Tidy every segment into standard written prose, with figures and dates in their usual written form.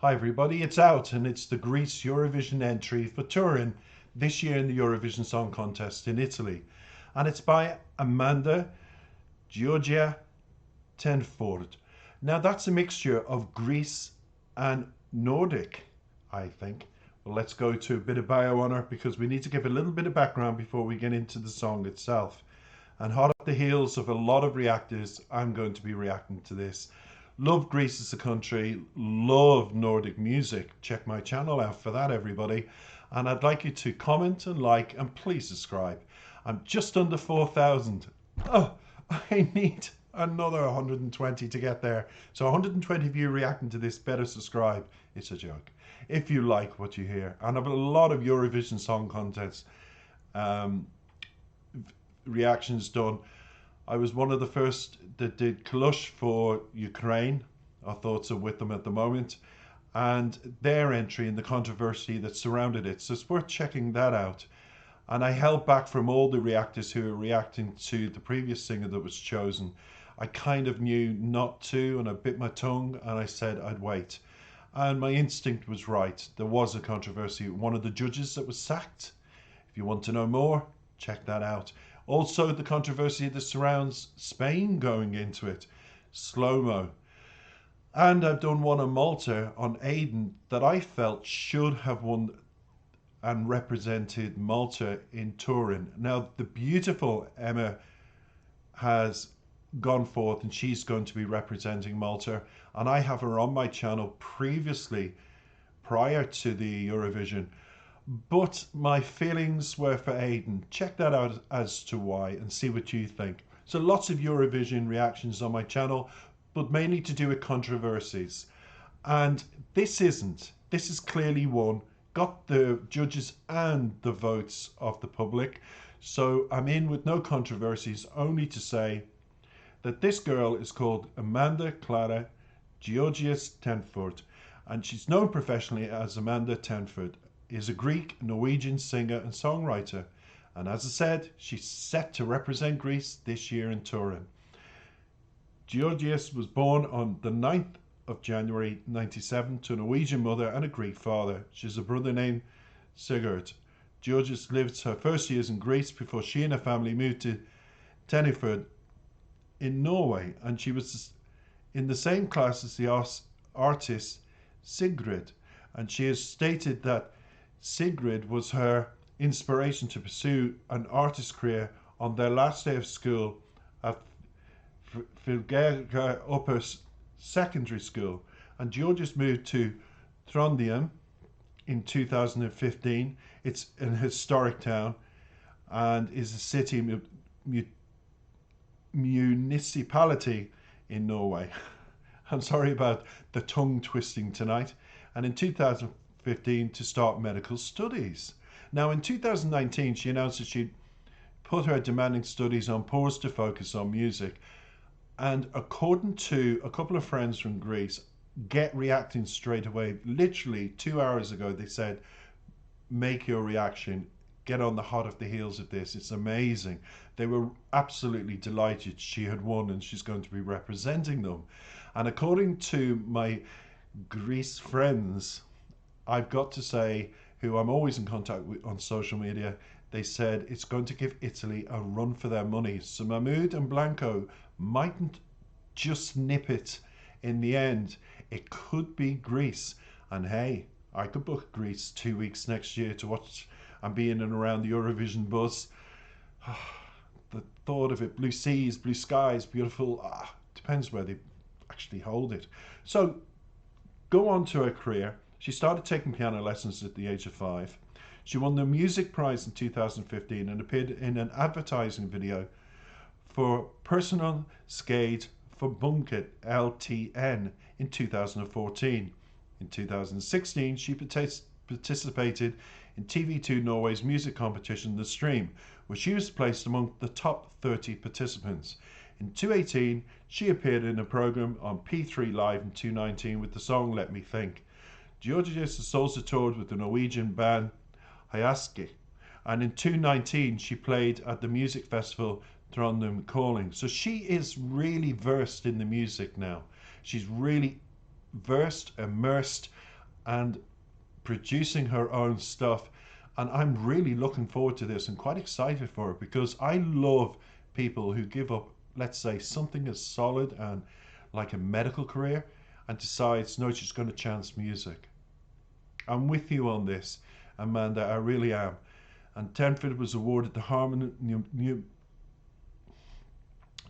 Hi everybody, it's out and it's the Greece Eurovision entry for Turin this year in the Eurovision Song Contest in Italy. And it's by Amanda Giorgia Tenford. Now that's a mixture of Greece and Nordic, I think. Well, let's go to a bit of bio on her because we need to give a little bit of background before we get into the song itself. And hot off the heels of a lot of reactors, I'm going to be reacting to this. Love Greece as a country, love Nordic music. Check my channel out for that, everybody. And I'd like you to comment and like and please subscribe. I'm just under 4,000. Oh, I need another 120 to get there. So 120 of you reacting to this, better subscribe. It's a joke. If you like what you hear. And I've a lot of Eurovision Song Contest reactions done. I was one of the first that did Clush for Ukraine. Our thoughts are with them at the moment. And their entry and the controversy that surrounded it. So it's worth checking that out. And I held back from all the reactors who were reacting to the previous singer that was chosen. I kind of knew not to, and I bit my tongue and I said I'd wait. And my instinct was right. There was a controversy. One of the judges that was sacked. If you want to know more, check that out. Also, the controversy that surrounds Spain going into it. Slow-mo. And I've done one on Malta, on Aiden, that I felt should have won and represented Malta in Turin. Now, the beautiful Emma has gone forth and she's going to be representing Malta. And I have her on my channel previously, prior to the Eurovision. But my feelings were for Aiden. Check that out as to why and see what you think. So lots of Eurovision reactions on my channel, but mainly to do with controversies. And this isn't. This is clearly one. Got the judges and the votes of the public. So I'm in with no controversies, only to say that this girl is called Amanda Clara Georgios Tenford. And she's known professionally as Amanda Tenford. Is a Greek Norwegian singer and songwriter, and as I said, she's set to represent Greece this year in Turin. Georgios was born on the 9th of January 97 to a Norwegian mother and a Greek father. She has a brother named Sigurd. Georgios lived her first years in Greece before she and her family moved to Teniford in Norway, and she was in the same class as the artist Sigrid, and she has stated that Sigrid was her inspiration to pursue an artist career on their last day of school at Filgerga Upper Secondary School. And Georgios moved to Trondheim in 2015. It's an historic town and is a city municipality in Norway. I'm sorry about the tongue twisting tonight. And in 2015 to start medical studies. Now in 2019 she announced that she'd put her demanding studies on pause to focus on music, and according to a couple of friends from Greece, get reacting straight away. Literally 2 hours ago they said make your reaction, get on the hot of the heels of this, it's amazing. They were absolutely delighted she had won and she's going to be representing them. And according to my Greece friends, I've got to say, who I'm always in contact with on social media, they said it's going to give Italy a run for their money. So Mahmoud and Blanco mightn't just nip it in the end. It could be Greece. And hey, I could book Greece 2 weeks next year to watch and be in and around the Eurovision bus. The thought of it, blue seas, blue skies, beautiful, depends where they actually hold it. So go on to her career. She started taking piano lessons at the age of 5. She won the Music Prize in 2015 and appeared in an advertising video for Personal Skate for Bunket LTN in 2014. In 2016, she participated in TV2 Norway's music competition The Stream, where she was placed among the top 30 participants. In 2018, she appeared in a program on P3 Live in 2019 with the song Let Me Think. Georgios has also toured with the Norwegian band Hayaski, and in 2019 she played at the music festival Trondheim Calling. So she is really versed in the music now. She's really versed, immersed. and producing her own stuff. And I'm really looking forward to this and quite excited for it because I love people who give up, let's say, something as solid and like a medical career and decides, no, she's going to chance music. I'm with you on this, Amanda, I really am. And Tenford was awarded the Harmon.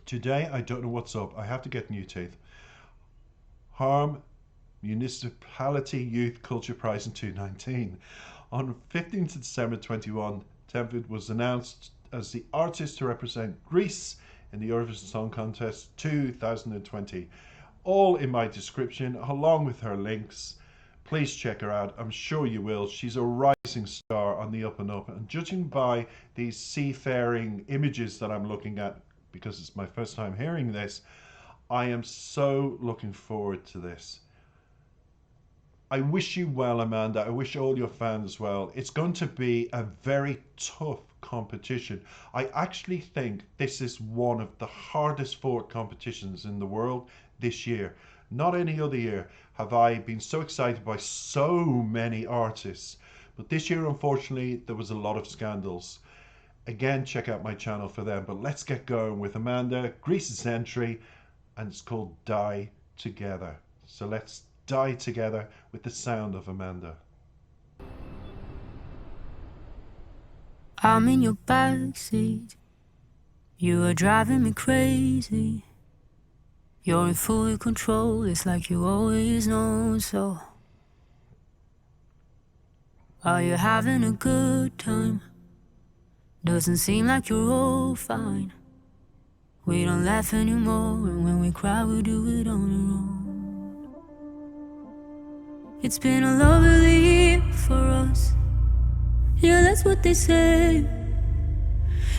Today, I don't know what's up. I have to get new teeth. Harm Municipality Youth Culture Prize in 2019. On 15th December 21, Tenford was announced as the artist to represent Greece in the Eurovision Song Contest 2020. All in my description, along with her links. Please check her out. I'm sure you will. She's a rising star on the up and up. And judging by these seafaring images that I'm looking at, because it's my first time hearing this, I am so looking forward to this. I wish you well, Amanda. I wish all your fans well. It's going to be a very tough competition. I actually think this is one of the hardest fought competitions in the world this year. Not any other year have I been so excited by so many artists. But this year, unfortunately, there was a lot of scandals. Again, check out my channel for them. But let's get going with Amanda, Greece's entry, and it's called Die Together. So let's die together with the sound of Amanda. I'm in your backseat. You are driving me crazy. You're in full control, it's like you always know so. Are you having a good time? Doesn't seem like you're all fine. We don't laugh anymore, and when we cry we do it on our own. It's been a lovely year for us. Yeah, that's what they say.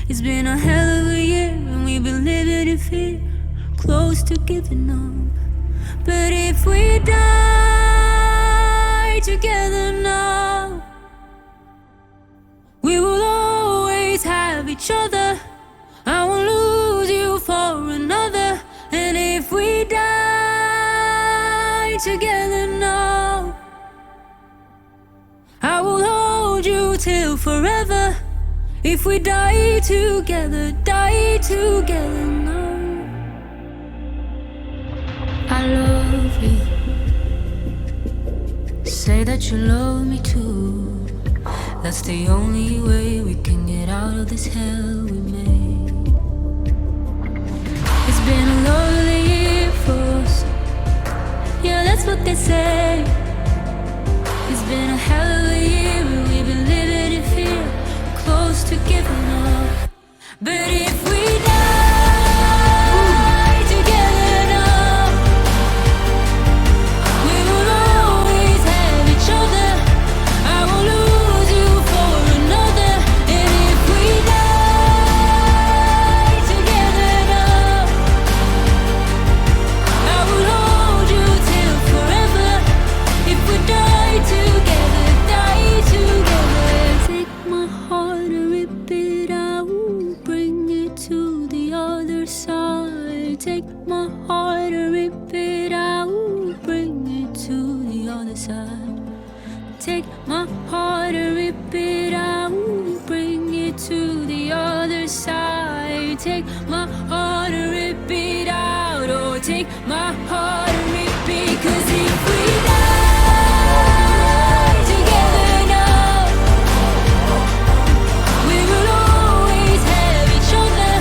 It's been a hell of a year, and we've been living in fear, close to giving up. But if we die together now, we will always have each other. I won't lose you for another. And if we die together now, I will hold you till forever. If we die together now. I love you. Say that you love me too. That's the only way we can get out of this hell we made. It's been a lovely year for us. Yeah, that's what they say. It's been a hell of a year, and we've been living in fear, close to giving up. But if we die together now, we will always have each other. I won't lose you for another. And if we die together now, I will hold you till forever. If we die together, take my heart and rip it out, bring it to the other side. Take my heart and rip it out, bring it to the other side. Take my heart and rip it out, bring it to the other side. Take my heart and rip it out, oh, take my heart and rip it. 'Cause if we die together now, we will always have each other.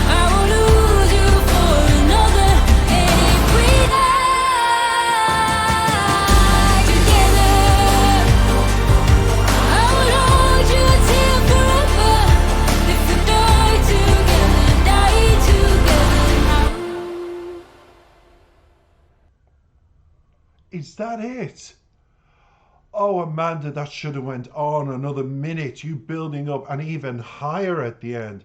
I won't lose you for another. And if we die together, I will hold you till forever. If we die together now. Is that it? Oh, Amanda, that should have went on another minute. You building up and even higher at the end.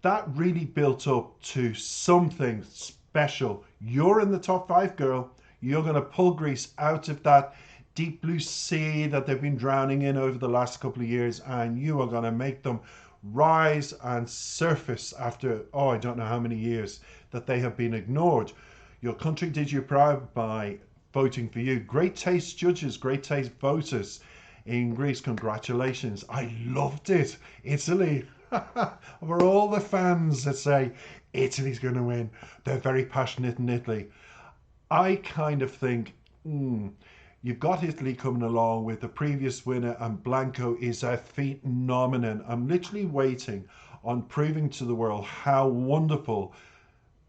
That really built up to something special. You're in the top 5, girl. You're going to pull Greece out of that deep blue sea that they've been drowning in over the last couple of years, and you are going to make them rise and surface after, oh, I don't know how many years that they have been ignored. Your country did you proud by voting for you. Great taste judges, great taste voters in Greece. Congratulations. I loved it. Italy. For all the fans that say Italy's going to win, they're very passionate in Italy. I kind of think, you've got Italy coming along with the previous winner, and Blanco is a phenomenon. I'm literally waiting on proving to the world how wonderful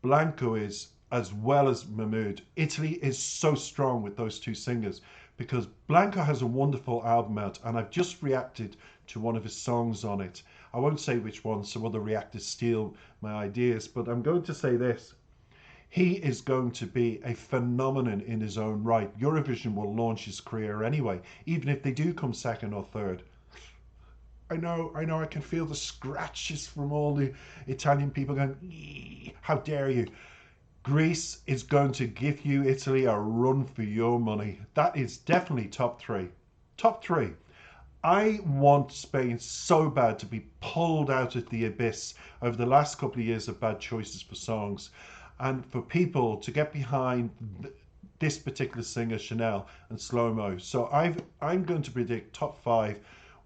Blanco is, as well as Mahmood. Italy is so strong with those two singers because Blanco has a wonderful album out, and I've just reacted to one of his songs on it. I won't say which one, so other reactors steal my ideas, but I'm going to say this. He is going to be a phenomenon in his own right. Eurovision will launch his career anyway, even if they do come second or third. I know, I can feel the scratches from all the Italian people going, how dare you. Greece is going to give you, Italy, a run for your money. That is definitely top three. Top three. I want Spain so bad to be pulled out of the abyss over the last couple of years of bad choices for songs, and for people to get behind this particular singer, Chanel, and Slow Mo. So I'm going to predict top five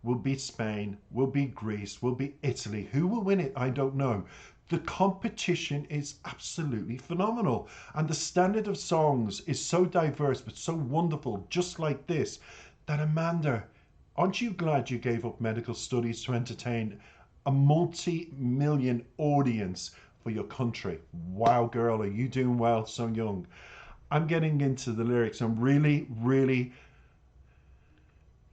will beat Spain, will beat Greece, will beat Italy. Who will win it? I don't know. The competition is absolutely phenomenal, and the standard of songs is so diverse but so wonderful, just like this, that Amanda, aren't you glad you gave up medical studies to entertain a multi-million audience for your country? Wow, girl, are you doing well so young? I'm getting into the lyrics. I'm really, really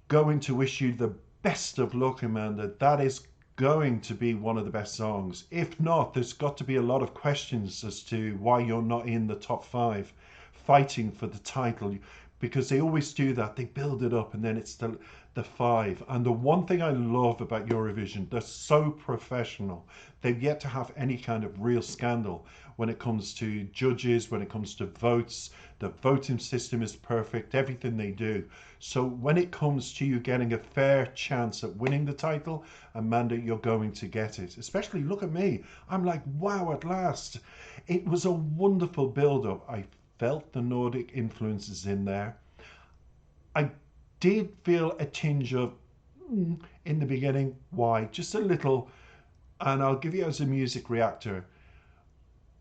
going to wish you the best of luck, Amanda. That is going to be one of the best songs. If not, there's got to be a lot of questions as to why you're not in the top five fighting for the title, because they always do that. They build it up and then it's the five. And the one thing I love about Eurovision, they're so professional. They've yet to have any kind of real scandal when it comes to judges, when it comes to votes. The voting system is perfect, everything they do. So when it comes to you getting a fair chance at winning the title, Amanda, you're going to get it. Especially, look at me. I'm like, wow, at last. It was a wonderful build-up. I felt the Nordic influences in there. I did feel a tinge of in the beginning. Why? Just a little. And I'll give you as a music reactor,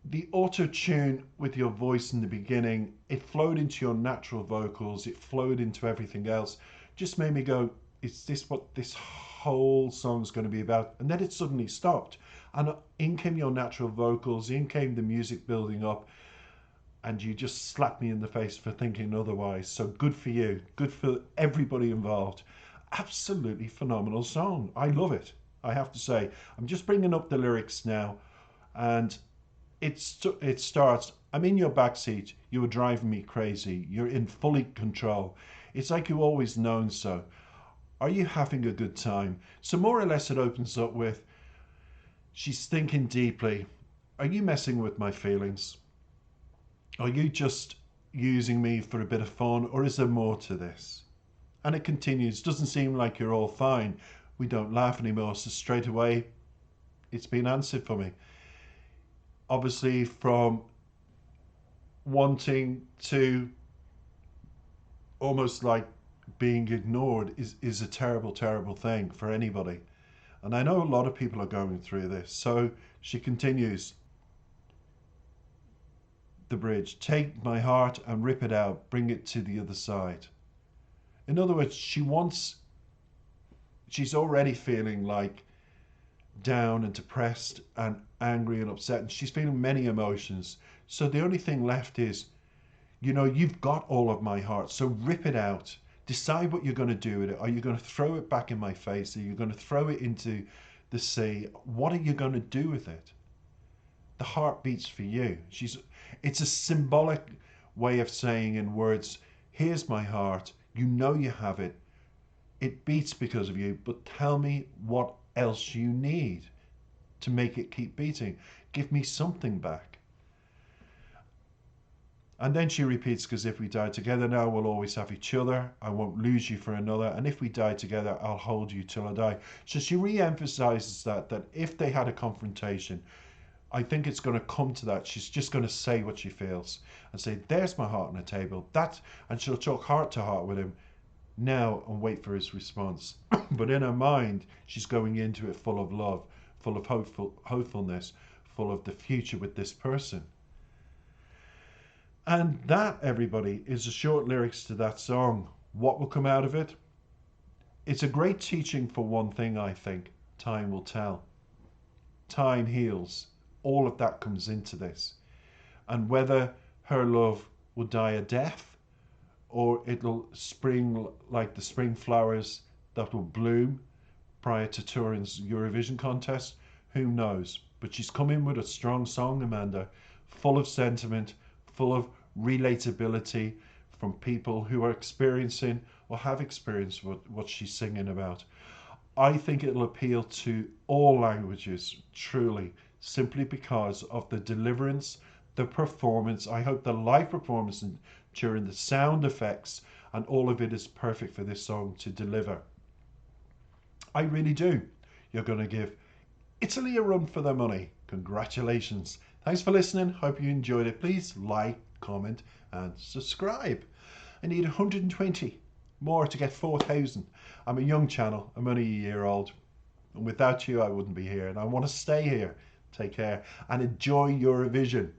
the auto tune with your voice in the beginning, it flowed into your natural vocals, it flowed into everything else, just made me go, is this what this whole song's going to be about? And then it suddenly stopped, and in came your natural vocals, in came the music building up, and you just slapped me in the face for thinking otherwise. So good for you, good for everybody involved. Absolutely phenomenal song. I love it, I have to say. I'm just bringing up the lyrics now, and it starts, I'm in your backseat, you were driving me crazy, you're in fully control. It's like you always known so. Are you having a good time? So more or less it opens up with, she's thinking deeply, are you messing with my feelings? Are you just using me for a bit of fun, or is there more to this? And it continues, doesn't seem like you're all fine. We don't laugh anymore, so straight away, it's been answered for me. Obviously, from wanting to almost like being ignored is a terrible, terrible thing for anybody. And I know a lot of people are going through this. So she continues the bridge, take my heart and rip it out, bring it to the other side. In other words, she's already feeling like down and depressed and angry and upset, and she's feeling many emotions. So the only thing left is, you've got all of my heart, so rip it out. Decide what you're going to do with it. Are you going to throw it back in my face? Are you going to throw it into the sea? What are you going to do with it? The heart beats for you. It's a symbolic way of saying in words, here's my heart, you have it. It beats because of you, but tell me what else you need to make it keep beating. Give me something back. And then she repeats, because if we die together now, we'll always have each other. I won't lose you for another. And if we die together, I'll hold you till I die. So she re-emphasizes that if they had a confrontation, I think it's going to come to that. She's just going to say what she feels and say, there's my heart on the table. And she'll talk heart to heart with him now and wait for his response. But in her mind, she's going into it full of love, full of hopefulness, full of the future with this person. And that, everybody, is the short lyrics to that song. What will come out of it? It's a great teaching for one thing, I think. Time will tell. Time heals. All of that comes into this. And whether her love will die a death or it'll spring like the spring flowers that will bloom prior to Turin's Eurovision contest, who knows? But she's come in with a strong song, Amanda, full of sentiment, full of relatability from people who are experiencing or have experienced what she's singing about. I think it'll appeal to all languages, truly, simply because of the deliverance, the performance. I hope the live performance during the sound effects and all of it is perfect for this song to deliver. I really do. You're going to give Italy a run for their money. Congratulations. Thanks for listening. Hope you enjoyed it. Please like, comment, and subscribe. I need 120 more to get 4,000. I'm a young channel. I'm only a year old. And without you, I wouldn't be here. And I want to stay here. Take care and enjoy Eurovision.